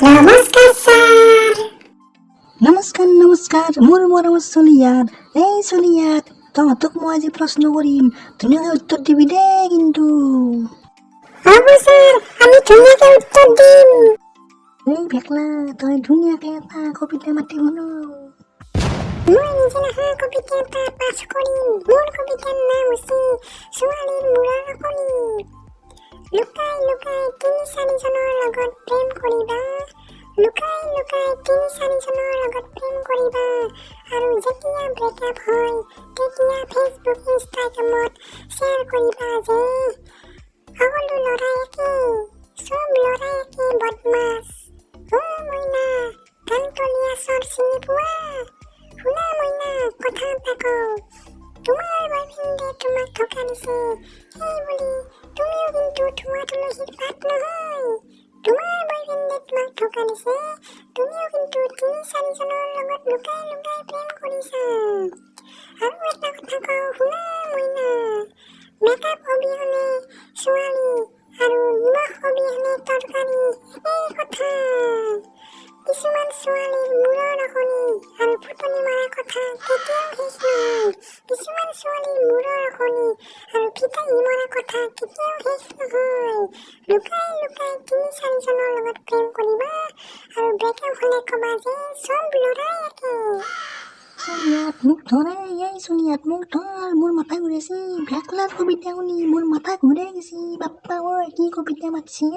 নমস্কাৰ ছাৰ। নমস্কাৰ মোৰ মৰমৰ চলিয়াত এই চলিয়াত তহঁতক মই আজি প্ৰশ্ন কৰিম ধুনীয়াকৈ উত্তৰ দিবি দেই কিন্তু হ'ব ছাৰ, আমি ধুনীয়াকে উত্তৰ দিম। এই ভেকলা তই ধুনীয়াকে এটা কবিতা মাতি শুনো। মই নিজে নহয় কবিতা এটা পাঠ কৰিম। মোৰ কবিতাৰ নাম হৈছে ছোৱালীৰ মূৰৰ কণী। লুকাই লুকাই ৩-৪জনৰ লগত প্ৰেম কৰিবা, লুকাই লুকাই ৩-৪জনৰ লগত প্ৰেম কৰিবা, আৰু যেতিয়া ব্ৰেকআপ হয় তেতিয়া ফেচবুক ইনষ্টাগ্ৰামত শ্বেয়াৰ কৰিবা যে সকলো ল'ৰাই একে, চব ল'ৰাই একে বদমাছ। মইনা কাণতলীয়া চৰ চিনি পোৱা? শুনা মইনা কথা এটা কওঁ, তোমাৰ বয়ফ্ৰেণ্ডে তোমাক ধোকা দিছে, সেই বুলি তুমিও কিন্তু ধোঁৱা তুলসীৰ পাত নহয়। তোমাৰ বয়ফ্ৰেণ্ডে তোমাক ধোকা দিছে, তুমিও কিন্তু ৩-৪জনৰ লগত লুকাই লুকাই প্ৰেম কৰিছা। আৰু এটা কথা কওঁ শুনা মইনা, মেকআপ অবিহনে ছোৱালী আৰু নিমখ অবিহনে তৰকাৰী একেই কথা। কিছুমান ছোৱালীৰ মূৰৰ কণী আৰু ফুটনি মৰা কথা কেতিয়াও শেষ নহয়। কিছুমান ছোৱালীৰ মূৰৰ কণী আৰু ফিটাহি মৰা কথা কেতিয়াও শেষ নহয়। লুকাই লুকাই ৩-৪জনৰ লগত প্ৰেম কৰিবা, আৰু ব্ৰেকআপ হ'লে ক'বা যে চব ল'ৰাই একে। চলিয়াত মোক ধৰে, এই চলিয়াত মোক ধৰ, মোৰ মাথা ঘূৰাইছে। ভেকলাৰ কবিতা শুনি মোৰ মাথা ঘূৰাই গৈছে। বাপ্পা ঐ কি কবিতা মাতছি।